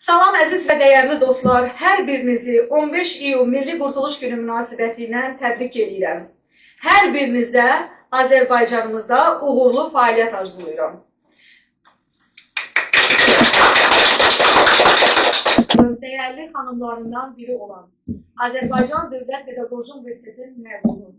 Salam əziz və dəyərli dostlar, hər birinizi 15 iyul Milli Qurtuluş Günü münasibəti ilə təbrik edirəm. Hər birinizə Azərbaycanımızda uğurlu fəaliyyət arzulayıram. Dəyərli xanımlarından biri olan Azərbaycan Dövlət Pedaqoji Universitetinin məzunu,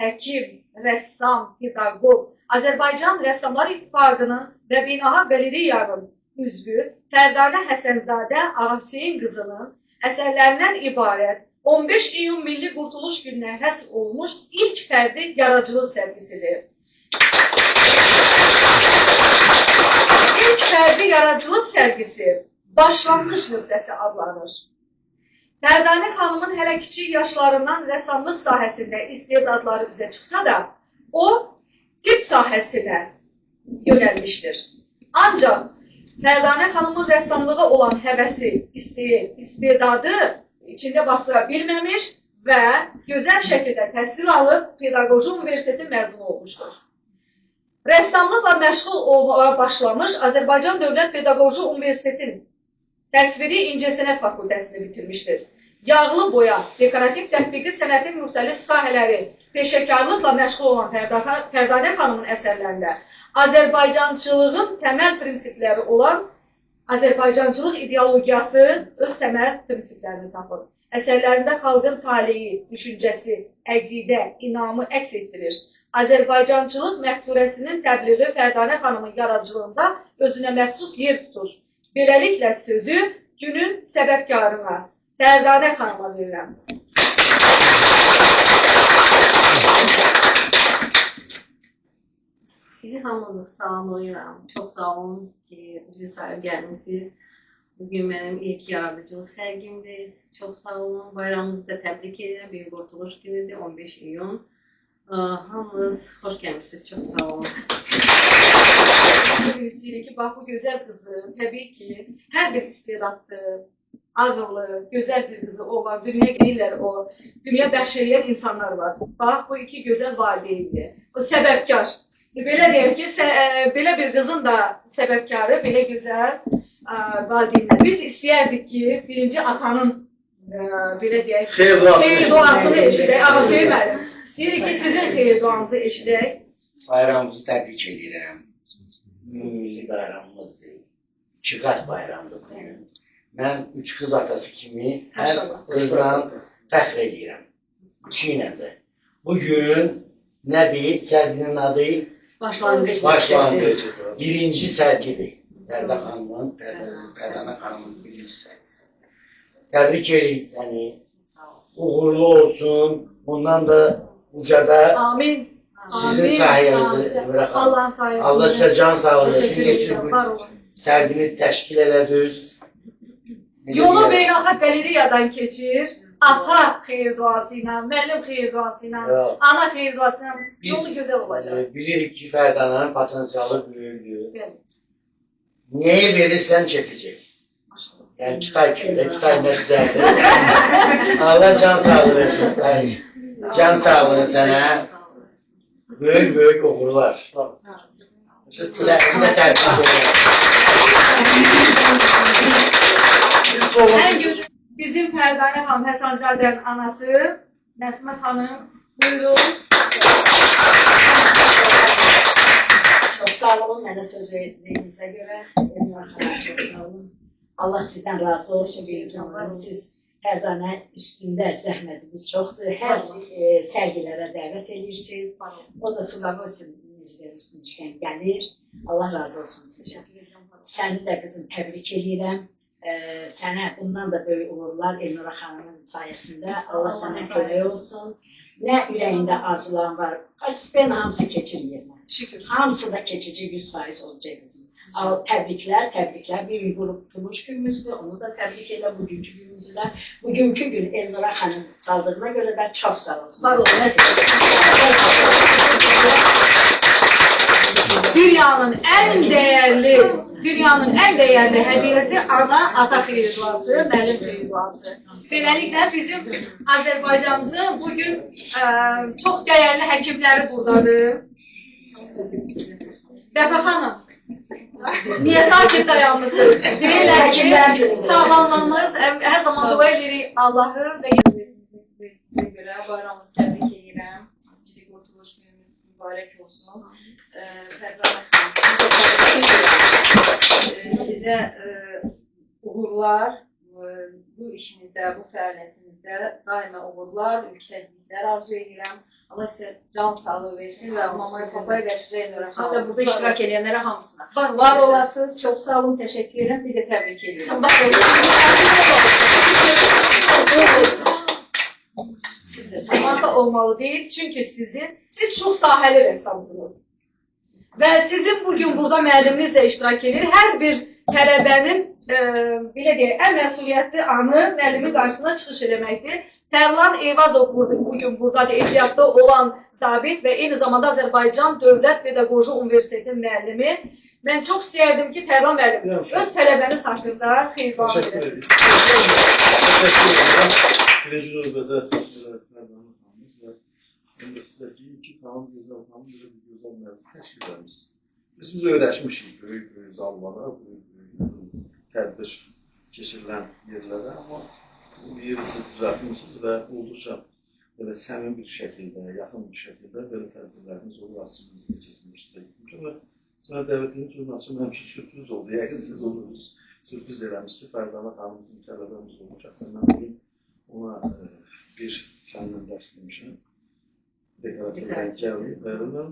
həkim, rəssam, pedaqoq, Azərbaycan Rəssamlar İttifaqının və Beynəlxalq Qaleriyanın üzvü Fərdanə Həsənzadə Ağahüseyin qızının əsərlərindən ibarət 15 iyun Milli Qurtuluş Gününə həsr olmuş ilk fərdi yaradıcılıq sərgisidir. İlk fərdi yaradıcılıq sərgisi başlanğıc nöqtəsi adlanır. Fərdanə xanımın hələ kiçik yaşlarından rəssamlıq sahəsində istedadları üzə çıxsa da, o tibb sahəsinə yönəlmişdir. Ancaq Fərdanə xanımın rəssamlığa olan həvəsi, istedadı içində bastıra bilməmiş və gözəl şəkildə təhsil alıb Pedaqoji Universiteti məzunu olmuşdur. Rəssamlıqla məşğul olmağa başlamış Azərbaycan Dövlət Pedaqoji Universitetinin Təsviri İncəsənət Fakültəsini bitirmişdir. Yağlı boya, dekorativ tətbiqi sənətin müxtəlif sahələri, peşəkarlıqla məşğul olan Fərdanə xanımın əsərlərində Azərbaycançılığın təməl prinsipləri olan Azərbaycançılıq ideologiyası öz təməl prinsiplərini tapır. Əsərlərində xalqın taleyi, düşüncəsi, əqidə, inamı əks etdirir. Azərbaycançılıq məfkurəsinin təbliği Fərdanə xanımın yaradıcılığında özünə məxsus yer tutur. Beləliklə sözü günün səbəbkarına, Fərdanə xanıma verirəm. Sizi hamınızı salamlayıram. Çox sağ olun ki, bizi sahib gəlmişsiniz. Bugün mənim ilk yaradıcılıq sərgimdir. Çox sağ olun. Bayramımızı da təbrik edirəm. Bir Qurtuluş günüdür, 15 iyun. Hamınız xoş gəlmişsiniz. Çox sağ olun. İstəyirik ki, bax bu gözəl qızı, təbii ki, hər bir istedadlı, ağıllı, gözəl bir qızı olan, dünya deyirlər o, dünya bəxş edən insanlar var. Bax, bu iki gözəl valideyndir. O səbəbkar. Belə deyək ki, belə bir qızın da səbəbkarı, belə gözəl valideynlər. Biz istəyərdik ki, birinci atanın, belə deyək, xeyir duasını eşidək. Ağasöyü mənim. İstəyirik ki, sizin xeyir duanızı eşidək. Bayramımızı təbrik edirəm. Milli bayramımızdır. İkiqat bayramdır bugün. Mən üç qız atası kimi hər qızla fəxr edirəm. Üçü ilə də. Bugün nədir? Sərginin adı? Başlanğıc. Birinci sərgidir. Fərdanə xanımın birinci sərgisi. Təbrik edirik səni. Uğurlu olsun. Bundan da ucada Amin. sizin sayənizdə Allah sizə can sağlığı sərgini təşkil elədiniz. Yolu Beynəlxalq Qaleriyadan keçir. Ata xeyir duası ilə, müəllim xeyir duası ilə, ana xeyir duası ilə yolu gözəl olacaq. Bilirik ki, Fərdanənin potensialı böyükdür. Nəyə verirsən çəkəcək. Yəni, Kitay köydə, Kitay məqsəddir. Allah can sağlığı versin. Can sağlığı sənə. Böyük uğurlar. Sənə təbrik edirəm. Bizim Fərdanə xanım, Həsənzadənin anası, Nəsmə xanım, buyurun. Çox sağ olun, mənə söz verdiyinizə görə. Çox sağ olun. Allah sizdən razı olsun. Siz Fərdanə üstündə zəhmətiniz çoxdur. Hər sərgilərə dəvət edirsiniz. O da Sulağı üstündə gəlir. Allah razı olsun sizə. Səni də qızım təbrik edirəm. Sənə bundan da böyük uğurlar Elnura xanımın sayəsində. Allah sənə kömək olsun. Nə ürəyində arzulan var. Ben hamısı keçir Şükür. Hamısı da keçici 100% olacaq qızım. Təbriklər. Bir Qurtuluş günümüzdür. Onu da təbrik elə bugünkü günümüzdə. Bugünkü gün Elnura xanım çaldığına görə də çox sağ olsun. Var olun. Dünyanın ən dəyərli hədiyyəsi ana, ata xeyir duası, müəllim xeyir duası. Beləliklə bizim Azərbaycanımızın bugün çox dəyərli həkimləri buradadır. Vəfa xanım, Niye sakit dayanmışsınız? Deyirlər ki, Həkimlər günüdür. sağlamlığımız hər zaman dua edirik Allah'ı və Bizə görə bayramımızı təbrik edirəm. İlk qurtuluş günümüz mübarək olsun. Fərqanə xanım, sizə uğurlar, bu işinizdə, bu fəaliyyətinizdə daima uğurlar, yüksəkliklər arzu edirəm. Allah sizə can sağlığı versin və mamaya, papaya və sizə Elnurxan və burada iştirak edənlərə hamısına. Var olasınız, çox sağ olun, təşəkkür edirəm, bir də təbrik edirəm. Siz de sayması olmalı değil. Çünkü siz çok sahəli ressamsınız. Və sizin bugün burada müəlliminiz də iştirak edir. Hər bir tələbənin belə deyək, ən məsuliyyətli anı müəllimin qarşısına çıxış eləməkdir. Tərlan Eyvazov bugün buradadır, ehtiyatda olan zabit və eyni zamanda Azərbaycan Dövlət Pedaqoji Universitetinin müəllimi. Mən çox istəyərdim ki, Tərlan müəllim öz tələbəniz haqqında xeyirvan edəsiniz. Təşəkkür edirəm. Birinci növbədə Fərqanə xanımız və mən də sizə deyim ki, xanım gözəl xanım bir gözəl məclis təşkil etmişsiniz. Biz öyrəşmişik böyük zallara, böyük tədbir keçirilən yerlərə, amma bu yeri siz düzəltmişsiniz və olduqca belə səmin bir şəkildə, yaxın bir şəkildə belə tədbirləriniz olur, açılmış keçirilmişdir. Və sizə dəvətiniz olması həmişə sürpriz oldu. Yəqin siz olursunuz, sürpriz eləmişdir. Fərqanə xanımızın tələbəmiz olmuş. Şəxsən mən bugün ona bir fəndən dərs demişəm. Dekorativ rəng gəlməyib. Mən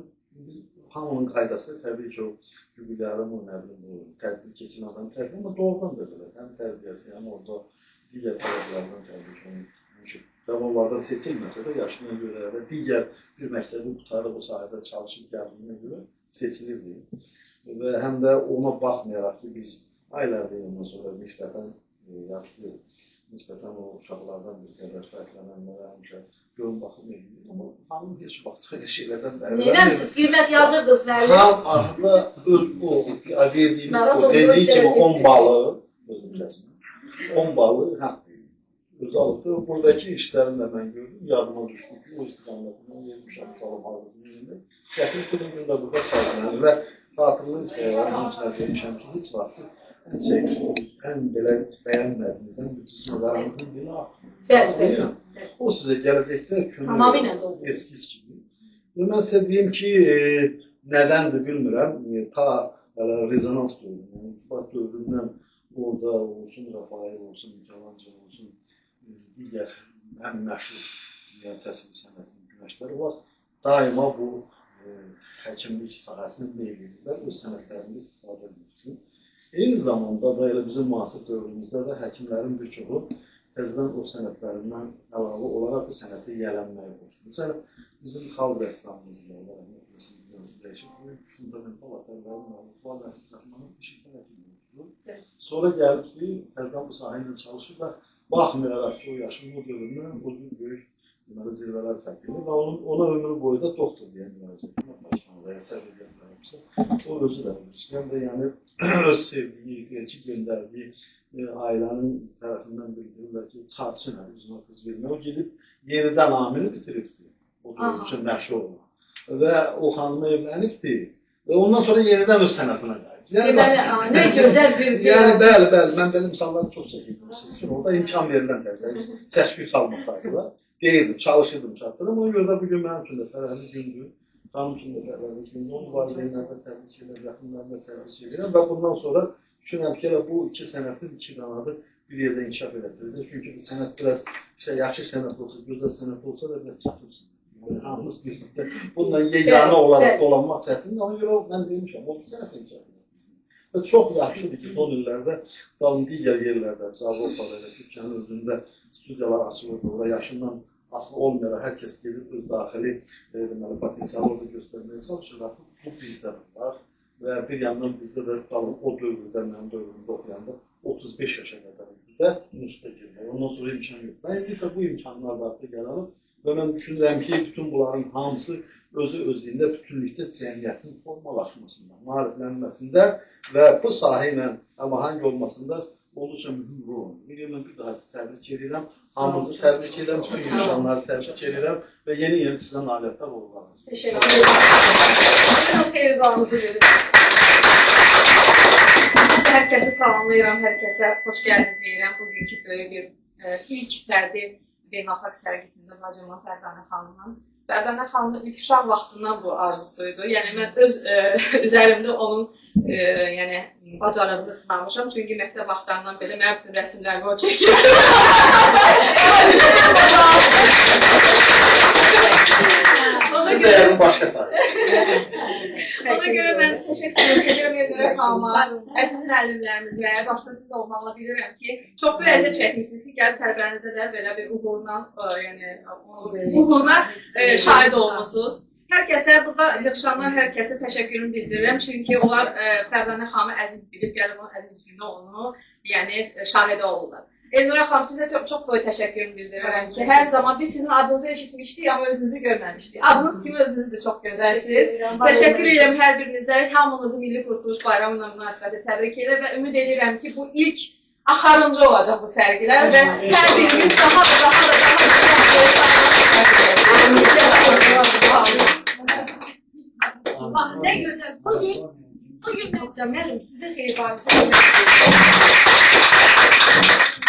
hamının qaydası təbii ki, o jubilyarım, o nə bilim, o tədbir keçin adam təbii, amma doğrudan da belə. Həm tərbiyəsi, həm orada digər tələblərdən təbii ki, onun davamlardan seçilməsə də yaşına görə və digər bir məktəbi qutarıb o sahədə çalışıb gəldiyinə görə seçilirdi. Və həm də ona baxmayaraq ki, biz aylardır ondan sonra nispətən yaşlı, nisbətən o uşaqlardan bir qədər fərqlənənlərə həmişə görün baxım edir. Amma xanım heç vaxt öyle şeylərdən bəhri Neyləm siz qiymət yazırdınız müəllim? Xam ahlı o verdiyimiz o dediği kimi 10 balı, 10 balı haqq verir. Öz alıbdır. Buradakı işlərini də mən gördüm, yadıma düşdü ki, o istiqamətini vermişəm Talım Ağzı'nın yerində. Gətirib bir gün də burada sərgilənir və xatırlayırsa, hamısına demişəm ki, heç vaxt ən belə bəyənmədiniz, ən bütüsünlərimizin biri artıq. O sizə gələcəkdə könül eskiz kimi. Mən sizə deyim ki, nədəndir bilmirəm, ta rezonans dövründən, İttifaq dövründən orada olsun, Rafael olsun, Mikalanca olsun, digər ən məşhur təsvir sənətinin günəşləri var. Daima bu həkimlik sahəsini meyl edirlər, öz sənətlərində istifadə edir üçün. Eyni zamanda da elə bizim müasir dövrümüzdə də həkimlərin bir çoxu təzədən o sənətlərindən əlavə olaraq bu sənəti yiyələnməyə başlayır. Məsələn, bizim xalq rəssamlığında fundamental əsərlərin Vazəf Rəhmanın işiqdən həkimliyi. Sonra gəlib ki, təzədən bu sahə ilə çalışır və baxmayaraq ki, o yaşın o dövründən o cür böyük zirvələr fərqlənir və ona ömrü boyu da doktor deyən o özü də istəyən də yəni öz sevdiyi, elçi göndərdiyi ailənin tərəfindən bildirirlər ki, çarçı nədir, üzünə qız vermək. O gedib yenidən amini bitiribdir, o dövr üçün məşhur olan. Və o xanıma evlənibdir və ondan sonra yenidən öz sənətinə qayıdır. Ne gözəl bir Yəni, bəli, mən belə misalları çox çəkildim siz üçün. Orada imkan verilən tərzdə, səsküy salmaq saydılar. Deyirdim, çalışırdım, çatdırım. Ona görə də bugün mənim üçün də fərəhli gündür. Xanım üçün də fərəhli gündür. Onun valideynlərdə təbrik edir, yaxınlarında təbrik edirəm. Və bundan sonra düşünürəm ki, bu iki sənətin iki qanadı bir yerdə inkişaf elətdirəcək. Çünki bu sənət biraz yaxşı sənət olsa, gözəl sənət olsa da biraz kasıbsın. Hamımız birlikdə bununla yeganə olaraq dolanmaq çətindir. Ona görə mən demişəm, o sənət inkişaf elətdirsin. Və çox yaxşıdır ki, son illərdə digər yerlərdə, Avropada və Türkiyənin özündə studiyalar açılırdı. Orada yaşından asılı olmayaraq hər kəs gedib öz daxili potensialı orada göstərməyə çalışırlar. Bu bizdə var və bir yandan bizdə də o dövrdə, mənim dövrümdə oxuyanda 35 yaşa qədər də üniversitetə girmək. Ondan sonra imkan yox. Mən isə bu imkanlar da artıq yaranıb və mən düşünürəm ki, bütün bunların hamısı özlüyündə bütünlükdə cəmiyyətin formalaşmasında, maariflənməsində və bu sahə ilə həmahəng olmasında olduqca mühüm rol oynuyor. Mən bir daha sizi təbrik edirəm, hamınızı təbrik edirəm, bütün insanları təbrik edirəm və yeni sizə nailiyyətlər olurlar. Teşekkür ederim. Çok xeyirvanızı verin. Hər kəsi salamlayıram, hər kəsə xoş gəldin deyirəm. Bugünkü böyük bir ilk fərdi beynəlxalq sərgisində bacımın Fərdanə xanımın. Fərdanə xanımın ilk uşaq vaxtından bu arzusuydu. Yəni mən öz üzərimdə onun yəni bacarığını sınamışam. Çünki məktəb vaxtlarından belə mənim bütün rəsmlərimi o çəkir. Siz de yazın başka sayı. Ona görə mən təşəkkür edirəm Elnurə xanıma, əziz müəllimlərimizə, başda siz olmaqla bilirəm ki, çox bir əziyyət çəkmişsiniz ki, gəlib tərbiyyənizə də belə bir uğuruna şahid olmusunuz. Hər kəsə, burada yığışanlar hər kəsə təşəkkürümü bildirirəm. Çünki onlar Fərdanə xanımı əziz bilib, gəlib onun əziz günü onu yəni şahidə olurlar. Elnurə xanım, sizə çox böyük təşəkkürümü bildirirəm ki, hər zaman biz sizin adınızı eşitmişdik, amma özünüzü görməmişdik. Adınız kimi özünüz də çox gözəlsiniz. Təşəkkür edirəm hər birinizə, hamınızı Milli Qurtuluş Bayramı ilə münasibəti təbrik edir və ümid edirəm ki, bu ilk axarıncı olacaq bu sərgilər və hər birimiz daha nə gözəl. Bugün nə güzel müəllim, sizin xeyirvarınızı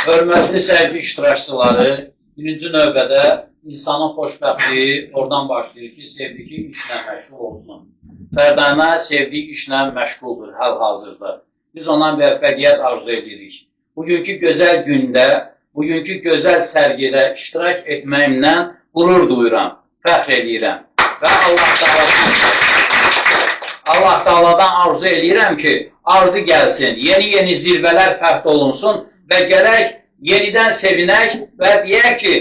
Hörmətli sərgi iştirakçıları, birinci növbədə insanın xoşbəxtliyi oradan başlayır ki, sevdiyi işlə məşğul olsun. Fərdanə sevdiyi işlə məşğuldur hal-hazırda. Biz ona müvəffəqiyyət arzu edirik. Bugünkü gözəl gündə, bugünkü gözəl sərgidə iştirak etməyimlə qürur duyuram, fəxr edirəm. Və Allah Taala'dan arzu edirəm ki, ardı gəlsin, yeni zirvələr fəth olunsun və gələk yenidən sevinək və deyək ki,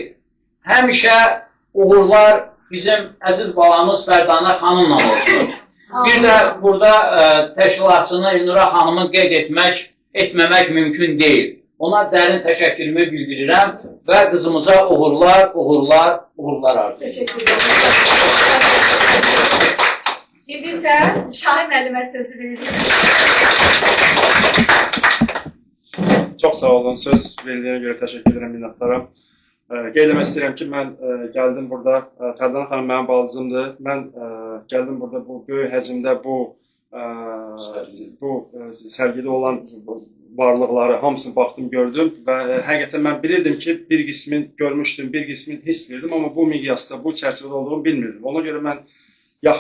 həmişə uğurlar bizim əziz balamız Fərdanə xanımla olsun. Bir də burada təşkilatçını Elnurə xanımı qeyd etməmək mümkün deyil. Ona dərin təşəkkürümü bildirirəm və qızımıza uğurlar arzu edirəm. Teşekkür ederim. İndi isə Şahin müəllimə sözü verilir. Çox sağ olun. Söz veriliyinə görə təşəkkür edirəm minnətdaram. Qeyd etmək istəyirəm ki, mən gəldim burada, Fərdanə xanım mənim bacımdır. Mən gəldim burada bu böyük həcmdə bu sərgidə olan varlıqları hamısını baxdım, gördüm və həqiqətən mən bilirdim ki, bir qismini görmüşdüm, bir qismini hiss edirdim, amma bu miqyasda, bu çərçivədə olduğunu bilmirdim. Ona görə mən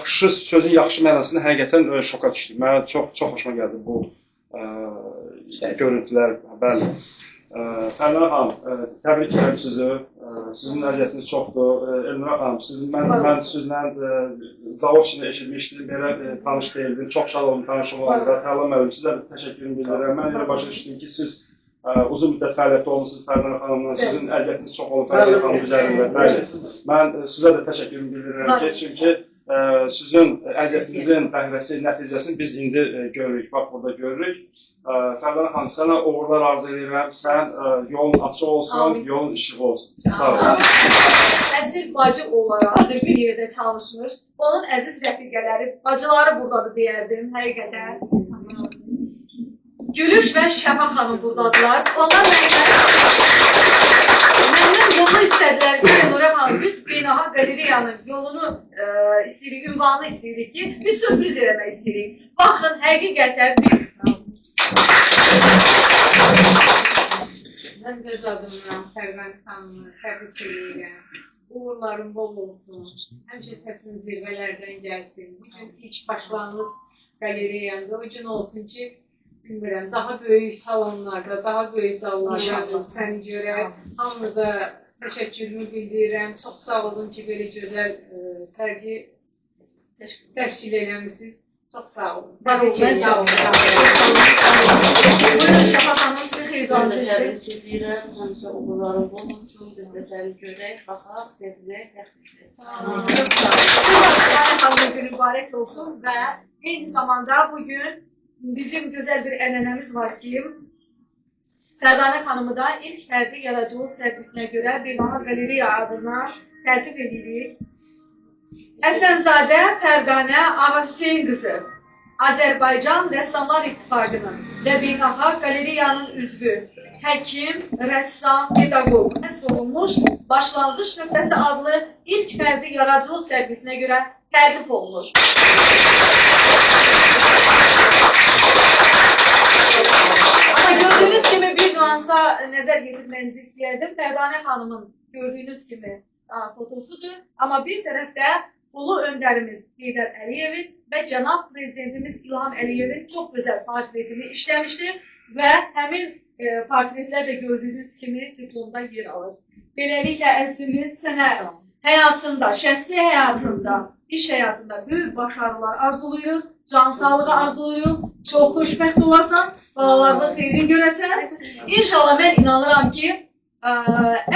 sözün yaxşı mənasını həqiqətən şoka düşdüm. Mənə çox xoşuma gəldi bu görüntülər. Bəli. Fərdanə xanım, təbrik edirəm sizi. Sizin əziyyətiniz çoxdur. Elnurə xanım, mən sizinlə zavod içində eşitmişdim, belə tanış deyildim. Çox şad olum tanışlığınıza. Təala müəllim, sizə təşəkkürümü bildirirəm. Mən elə başa düşdüm ki, siz uzun müddət fəaliyyətdə olmuşsunuz Fərdanə xanımla. Sizin əziyyətiniz çox olub Fərdanə xanım üzərində. Mən sizə də təşəkkürümü bildirirəm ki, çünki sizin əziyyətinizin bəhrəsi, nəticəsini biz indi görürük, bax burada görürük. Fərdanə xanım, sənə uğurlar arzu edirəm, sən yolun açıq olsun, yolun işığı olsun. Sağ olun. Əziz bacı olaraq bir yerdə çalışmış, onun əziz rəfiqələri, bacıları buradadır deyərdim, həqiqətən. Gülüş və Şəfa xanım buradadılar. Onlar məndən yolu istədilər ki, Elnurə xanım, biz beynəlxalq qaleriyanın yolunu istəyirik, ünvanını istəyirik ki, biz sürpriz eləmək istəyirik. Baxın, həqiqətən bir insan. Mən öz adımla Fərdanə xanımı təbrik edirəm. Uğurların bol olsun. Həmişə səsin zirvələrdən gəlsin. Bugün ilk başlanğıc qalereyanda o gün olsun ki, bilmirəm, daha böyük salonlarda, daha böyük zallarda səni görək. Hamınıza təşəkkürümü bildirirəm. Çox sağ olun ki, belə gözəl sərgi təşkil eləmişsiniz. Çox sağ olun. Təbrik edirəm. Buyurun Şəfa xanım, sizin xeyirlərinizi eşidir. Təbrik edirəm. Həmişə uğurların bol olsun. Biz də səni görək, baxaq, sevirək, təxmin edək. Fərdanə xanımın günü mübarək olsun və eyni zamanda bugün bizim gözəl bir ənənəmiz var ki, Fərdanə xanımı da ilk fərdi yaradıcılıq sərgisinə görə Beynəlxalq Qaleriya adına təltif edirik. Əslənzadə Fərdanə Ağahüseyn qızı, Azərbaycan Rəssamlar İttifaqının və Beynəlxalq Qaleriyanın üzvü, həkim, rəssam, pedaqoq həsr olunmuş Başlanğıc Nöqtəsi adlı ilk fərdi yaradıcılıq sərgisinə görə təltif olunur. gördüğünüz kimi bir nüansa nəzər yetirməyinizi istəyərdim. Fərdanə xanımın gördüğünüz kimi fotosudur. Amma bir tərəfdə ulu öndərimiz Heydər Əliyevin və cənab prezidentimiz İlham Əliyevin çox gözəl portretini işləmişdir və həmin portretlər də gördüğünüz kimi diplomda yer alır. Beləliklə əzizimiz sənə həyatında, şəxsi həyatında, iş həyatında böyük başarılar arzuluyur, can sağlığı arzuluyur, çox xoşbəxt olasan, balalarının xeyrini görəsən. İnşallah mən inanıram ki,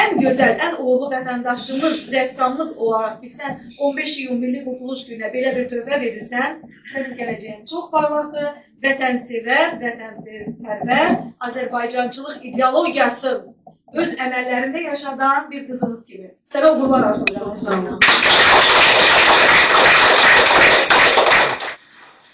ən gözəl, ən uğurlu vətəndaşımız, rəssamımız olaraq ki, sən 15 iyun Milli Qurtuluş gününə belə bir töhfə verirsən, sənin gələcəyin çox parlaqdır, vətənsevər, vətənpərvər, Azərbaycançılıq ideologiyası öz əməllərində yaşadan bir qızımız kimi. Sənə uğurlar arzulayıram.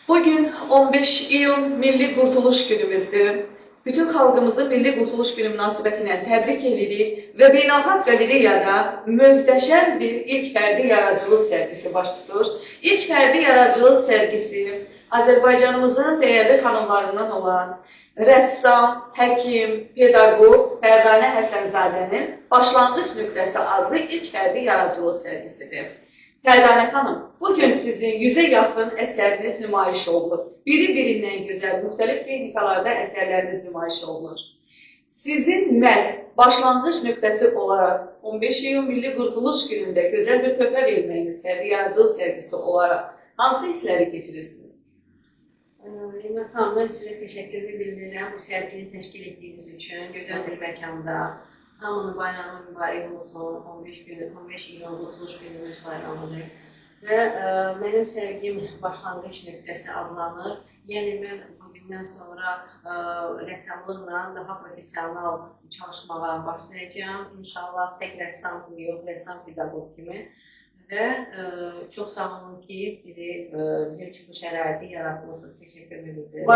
Bugün 15 iyun Milli Qurtuluş günümüzdür. Bütün xalqımızı Milli Qurtuluş günü münasibətinə təbrik edirik və Beynəlxalq Qalereyada möhtəşəm bir ilk fərdi yaradıcılıq sərgisi baş tutur. İlk fərdi yaradıcılıq sərgisi Azərbaycanımızın dəyərli xanımlarından olan rəssam, həkim, pedaqoq Fərdanə Həsənzadənin Başlanğıc nöqtəsi adlı ilk fərdi yaradıcılıq sərgisidir. Fərdanə xanım, bugün sizin 100-ə yaxın əsəriniz nümayiş olunur. Biri-birindən gözəl, müxtəlif texnikalarda əsərləriniz nümayiş olunur. Sizin məhz başlanğıc nöqtəsi olaraq 15 iyun Milli Qurtuluş günündə gözəl bir töhfə verməyiniz fərdi yaradıcılıq sərgisi olaraq hansı hissləri keçirirsiniz? Limon xanım, mən sizə təşəkkürümü bildirirəm bu sərgini təşkil etdiyiniz üçün, gözəl bir məkanda. Hamının bayramı mübarək olsun, 15 iyun Qurtuluş günümüz bayramıdır. Və mənim sərgim Başlanğıc nöqtəsi adlanır. Yəni, mən bugündən sonra rəssamlıqla daha profesional çalışmağa başlayacağım. İnşallah tək rəssam yox, rəssam pedaqoq kimi. Və çox sağ olun ki, bizim üçün bu şəraiti yaratmışsınız. Təşəkkür edirəm.